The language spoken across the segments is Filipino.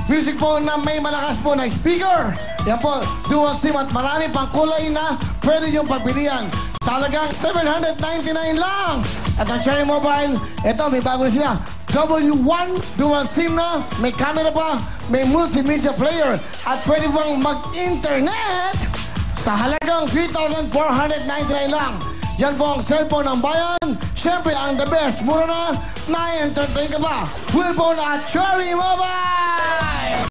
music po na may malakas po na speaker. Yan po, dual SIM at marami pang kulay na pwede niyong pagpilian. Sa halagang 799 lang. At ang Cherry Mobile, ito may bago na sila. W1 dual SIM na, may camera pa, may multimedia player, at pwede pang mag-internet sa halagang 3,499 lang. Yan po ang cellphone ng bayan. Siyempre, ang the best. Mura na, na-entertain ka pa. Willphone at Cherry Mobile!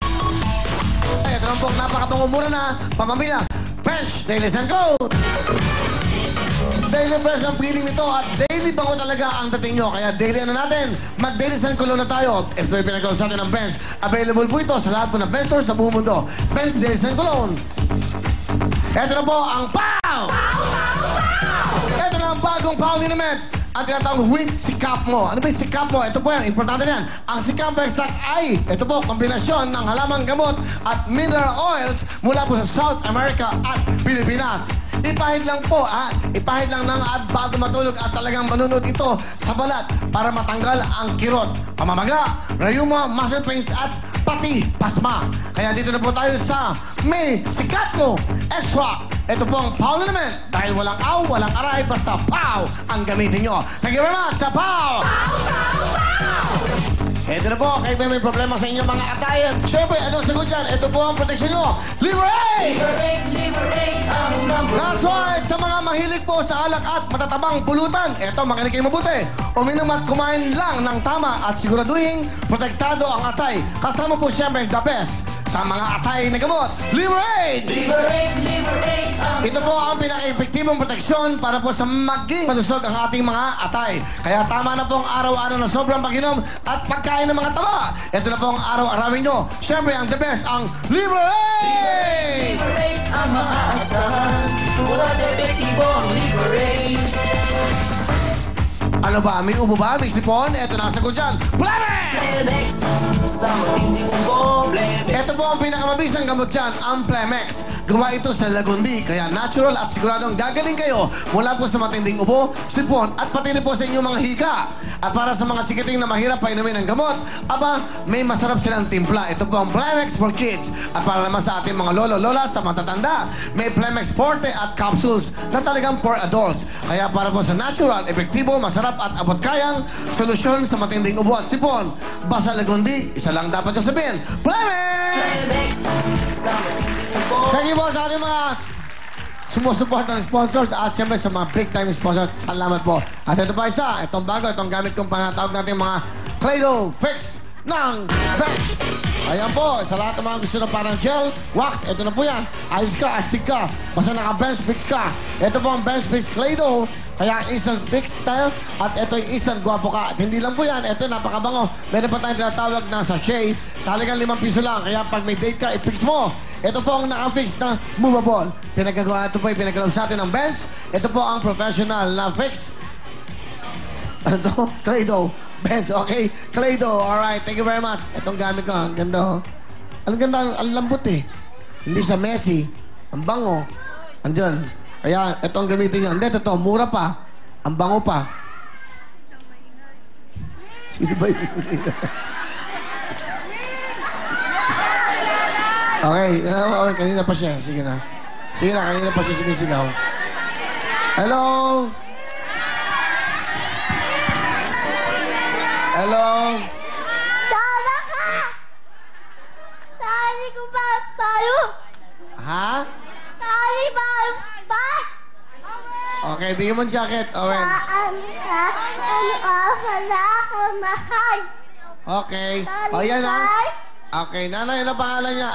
Ito lang po, napakabangong mura na. Pamamila, Bench, Daily Sun Code. Daily fresh ang feeling nito at daily bango talaga ang dating nyo. Kaya daily ano natin, mag-daily Sun Cologne na tayo. Ito yung pinagawa sa atin ng Bench. Available po ito sa lahat po ng Bench Store sa buong mundo. Bench Daily Sun Cologne. Ito na po ang POW! Ito na ang bagong POW liniment. Ang tinatawag with sikap mo. Ano ba yung sikap mo? Ito po yan, importante yan. Ang sikap extract ay, ito po, kombinasyon ng halamang gamot at mineral oils mula po sa South America at Pilipinas. Ipahid lang po, ipahid lang ng at bago matulog at talagang manunod ito sa balat para matanggal ang kirot, pamamaga, rayuma, muscle pains at pati pasma. Kaya dito na po tayo sa may sikat mo extra. Ito po ang POW naman. Dahil walang aw, walang aray, basta POW ang gamitin nyo. Thank you very much sa POW! Ito na po, kayo may problema sa inyong mga atayan. Siyempre, anong sagot dyan? Ito po ang proteksyon nyo. Liberate! Liberate, liberate ang number. That's right! Sa mga mahilig po sa alak at matatabang pulutan, eto, makinig kayo mabuti. Uminom at kumain lang ng tama at siguraduhin protektado ang atay. Kasama po siyempre the best sa mga atay na gamot. Liberate! Liberate, liberate ang Ito po ang pinaka-epektibong proteksyon para po sa maging malusog ang ating mga atay. Kaya tama na po ang araw-araw na sobrang pag-inom at pagkain ng mga taba. Ito na po ang araw-arawin nyo. Siyempre, ang the best, ang Liberate! liberate ang maaasahan. Mula epektibo ang liberate. Ano ba? May ubo ba? May sipon? Ito na ang sagot dyan. Plemex! Plemex, sa matinding ubo, Plemex. Ito po ang pinakamabisang gamot dyan, ang Plemex. Gawa ito sa Lagundi, kaya natural at siguradong gagaling kayo mula po sa matinding ubo, sipon, at pati rin po sa inyong mga hika. At para sa mga chikiting na mahirap pa inumin ng gamot, aba, may masarap silang timpla. Ito po ang Plemex for Kids. At para naman sa ating mga lolo-lola, sa matatanda, may Plemex Forte at capsules na talagang for adults. Kaya para po sa natural, epektibo, masarap at abot kayang solusyon sa matinding ubo at sipon. Basta Lagundi, isa lang dapat yung sabihin, Plemex! Plemex, sa matinding ubo. Thank you po sa ating mga sumusuport ng sponsors at siyempre sa mga big-time sponsors. Salamat po. At ito pa isa, itong bago, itong gamit kong pangatawag natin mga Play-Doh Fix ng Bench. Ayan po, sa lahat ng mga gusto na parang gel, wax, ito na po yan. Ayos ka, astig ka, basta naka-Bench Fix ka. Ito po ang Bench Fix Play-Doh. Kaya instant fix tayo at ito yung instant guwapo ka. At hindi lang po yan, ito napakabango. Meron pa tayong tinatawag na sachet sa halagang 5 piso lang. Kaya pag may date ka, i-fix mo. Ito po ang naka-fix na movable. Pinagagawa, ito po yung pinagalaw sa atin ng Bench. Ito po ang professional na fix. Ano to? Play-Doh. Bench, okay? Play-Doh, alright. Thank you very much. Itong gamit ko, ang ganda. Ang ganda, ang lambot eh. Hindi sa messy. Ang bango. Andyan. Kaya, ito ang gamitin niyo. Hindi, ito, mura pa. Ang bango pa. Sino ba yun? Okay, kanina pa siya. Sige na. Sige na, kanina pa siya sumisigaw. Hello? Hello? Tama ka! Sali ko ba tayo? Ha? Sali ba ba? Okay, bigyan mo ng jacket, Owen. Wala ako mahal. Okay. O, yan ha. Okay, nanay, ano pangalan niya?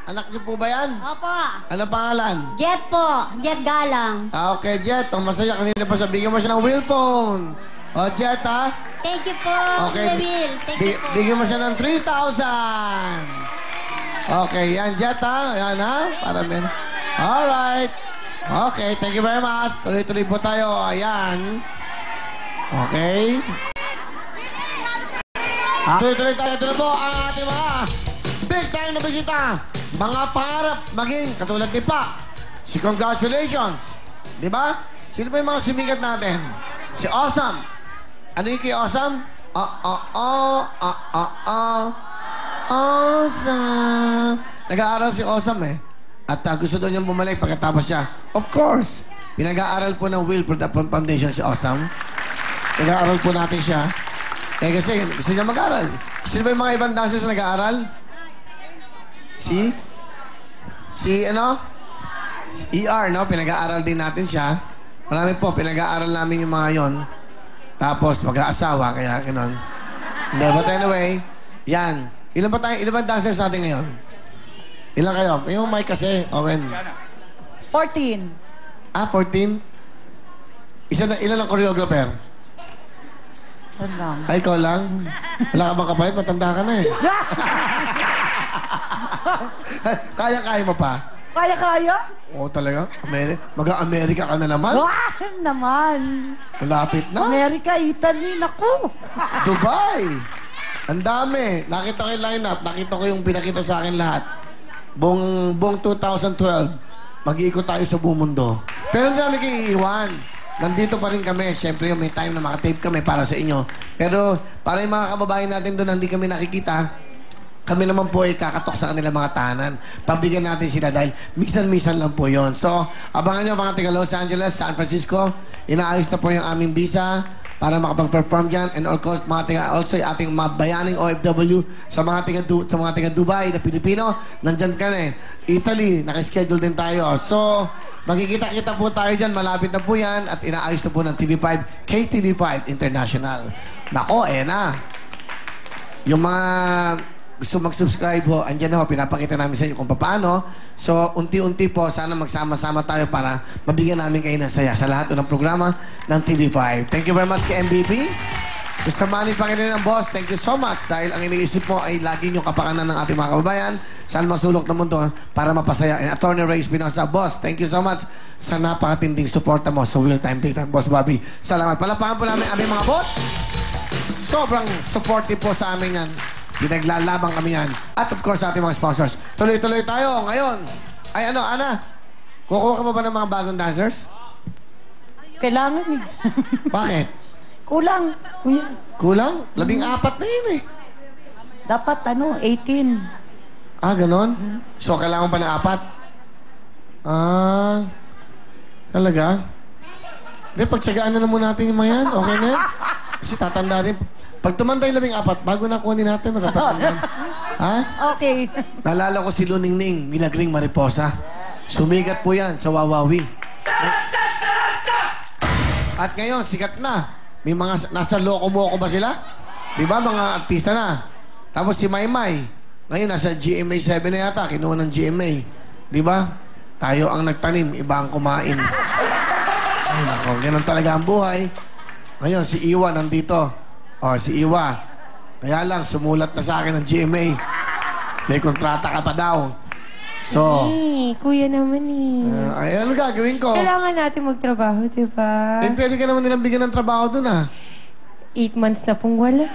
Anak niyo po ba yan? Opo. Ano pangalan? Jet po. Jet Galang. Okay, Jet. Ang masaya kanina pa siya. Bigyan mo siya ng wheel phone. O, Jet, ha? Thank you po, Okay. Kuya Will. Thank you po. Bigyan mo siya ng 3,000. Okay, yan, Jet, ha? Yan, ha? Para men. Alright. Okay, thank you very much. Tuloy-tuloy po tayo. Ayan. Okay. Tuloy-tuloy tayo. Ito na po ang ating mga big time na bisita. Mga pangarap maging katulad ni Pa. Si Congratulations. Di ba? Sino ba yung mga sumikat natin? Si Awesome. Ano yung kay Awesome? Awesome! Nag-aaral si Awesome eh. At gusto daw niyang bumalik pagkatapos siya. Of course, pinag-aaral po ng Wilfred Apron Foundation si Awesome. Nag-aaral po natin siya. Eh kasi gusto niya mag-aaral. Sino ba yung mga ibang dancers na nag-aaral? Si ano? Si ER, no? Pinag-aaral din natin siya. Marami po, pinag-aaral namin yung mga yon. Tapos mag-aasawa, kaya gano'n. Hindi, but anyway, yan. Ilan ba dancers natin ngayon? Ilan kayo? Yung mic kasi, Owen. 14. 14? Ilan ang choreographer? Yan lang. Ay, ikaw lang? Wala ka bang kapalit? Matanda ka na eh. Kaya mo pa? Kaya? Oo, talaga? Mag-Amerika ka na naman? Wah! Naman. Malapit na. Amerika, Italy, naku. Dubai! Ang dami. Nakita ko yung lineup. Nakita ko yung pinakita sa akin lahat. Buong 2012, mag-iikot tayo sa buong mundo. Pero hindi namin kayo iiwan. Nandito pa rin kami. Siyempre, may time na makatape kami para sa inyo. Pero para yung mga kababayan natin doon, hindi kami nakikita, kami naman po ay kakatok sa kanilang mga tahanan. Pabigyan natin sila dahil minsan-minsan lang po yon. So, abangan nyo mga taga Los Angeles, San Francisco. Inaayos na po yung aming visa para makapag-perform dyan. And of course, mga taga, also yung ating mga bayaning OFW sa mga taga Dubai na Pilipino. Nandyan ka na eh. Italy, nakaschedule din tayo. So, magkikita-kita po tayo dyan. Malapit na po yan. At inaayos na po ng TV5, KTV5 International. Nako, na. Yung mga gusto mag-subscribe ho, andyan ho, pinapakita namin sa inyo kung paano. So, unti-unti po, sana magsama-sama tayo para mabigyan namin kayo ng saya sa lahat ng programa ng TV5. Thank you very much kay MVP. Gusto mani Panginoon ng boss, thank you so much dahil ang iniisip mo ay lagi yung kapakanan ng ating mga kababayan saan masulok ng mundo para mapasaya. And Attorney Ray Espinosa, boss, thank you so much sa napakatinding suporta mo sa Real Time Data. Boss Bobby, salamat. Palapakan po namin aming mga boss. Sobrang supportive po sa amin yan. Pinaglalabang kami yan. At of course, sa ating mga sponsors. Tuloy-tuloy tayo ngayon. Ay ano, Ana? Kukuha ka ba ng mga bagong dancers? Kailangan eh. Bakit? Kulang, kuya. Kulang? 14 na yun eh. Dapat 18. Ganon? So, kailangan pa ng 4? Talaga? Hindi, pagtsagaan na muna natin yung mga yan. Okay na yan? Kasi tatanda rin. Pag tumanda yung 14, bago na kunin natin, matatanda. Ha? Okay. Naalala ko si Luningning, Milagring Mariposa. Sumigat po yan sa Wawawi. At ngayon, sikat na. May mga nasa Loko-Moko ba sila? Di ba, mga artista na? Tapos si Maymay. Ngayon, nasa GMA 7 na yata. Kinuha ng GMA. Di ba? Tayo ang nagtanim, iba ang kumain. Ay, nako, ganun talaga ang buhay. Ngayon, si Iwa nandito. Si Iwa. Kaya lang, sumulat na sa akin ng GMA. May kontrata ka pa daw. So, kuya naman ay, ano gagawin ko? Kailangan natin magtrabaho, diba? Pwede ka naman nilang bigyan ng trabaho dun, 8 months na pong wala.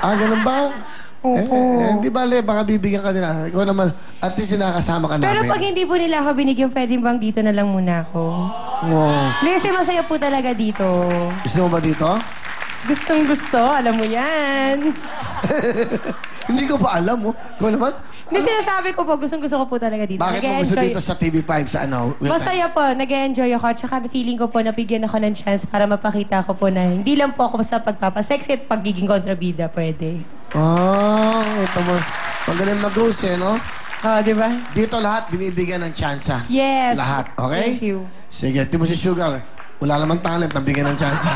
Ganun ba? Opo. Hindi bale, baka bibigyan ka nila. Ikaw naman, at least sinakasama ka namin. Pero pag hindi po nila ako binigyan, pwede bang dito na lang muna ako? Wow. Kasi masaya po talaga dito. Gusto mo ba dito? Gustong gusto, alam mo yan. Hindi ko pa alam, Ikaw naman? Hindi sinasabi ko po, gustong-gusto ko po talaga dito. Bakit mo gusto dito sa TV5 sa ano? Masaya po, nag-enjoy ako. Tsaka feeling ko po, nabigyan ako ng chance para mapakita ko po na hindi lang po ako sa pagpapasexy at pagiging kontrabida, pwede. Ito mo. Magaling mag-host no? Di ba? Dito lahat binibigyan ng tsansa. Yes. Lahat, okay? Thank you. Sige, di mo si Sugar. Wala namang talent, nabigyan ng tsansa.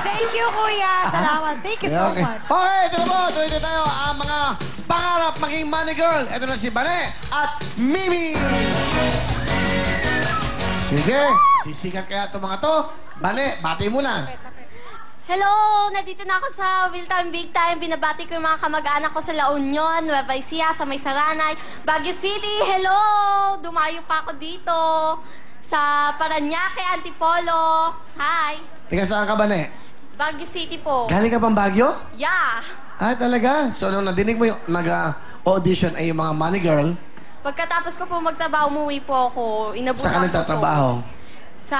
Thank you, kuya. Salamat. Thank you so much. Okay, ito po. Tuloy tayo ang mga pangarap maging money girl. Ito na si Bane at Mimi. Sige, sisikat kaya itong mga to. Bane, bati mo na. Hello! Nandito na ako sa Real Time Big Time. Binabati ko yung mga kamag-anak ko sa La Union, Nueva Ecija, sa May Saranay, Baguio City. Hello! Dumayo pa ako dito. Sa Parañaque, Antipolo. Hi! Teka, saan ka, Bane? Baguio City po. Galing ka bang Baguio? Yeah! Talaga? So, nung nadinig mo yung nag-audition ay yung mga money girl, Pagkatapos ko po magtrabaho, umuwi po ako. Inabutan sa ka nagtatrabaho? Sa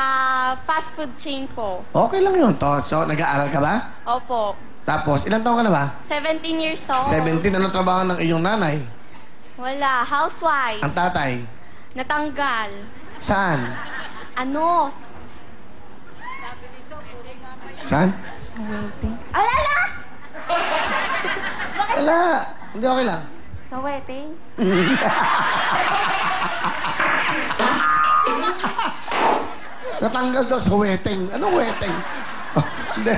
fast food chain po. Okay lang yun. So, nag-aaral ka ba? Opo. Tapos, ilang taon ka na ba? 17 years old. 17. Anong trabaho ng iyong nanay? Wala. Housewife. Ang tatay? Natanggal. Saan? Ano? Saan? Alala! Wala. Hindi, okay lang. Sa wedding? Natanggal daw sa wedding. Anong wedding? Oh, hindi.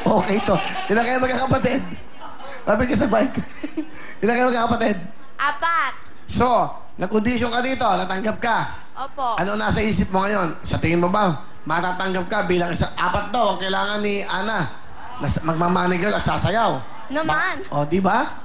Okay to. Ilan kayo magkakapatid? Lapit ka sa bike. Ilan kayo magkakapatid? 4. So, nag-audition ka dito, natanggap ka. Opo. Ano nasa isip mo ngayon? Sa tingin mo ba, matatanggap ka bilang isa, 4 daw ang kailangan ni Ana. Magmamanager at sasayaw. Naman. O, di ba?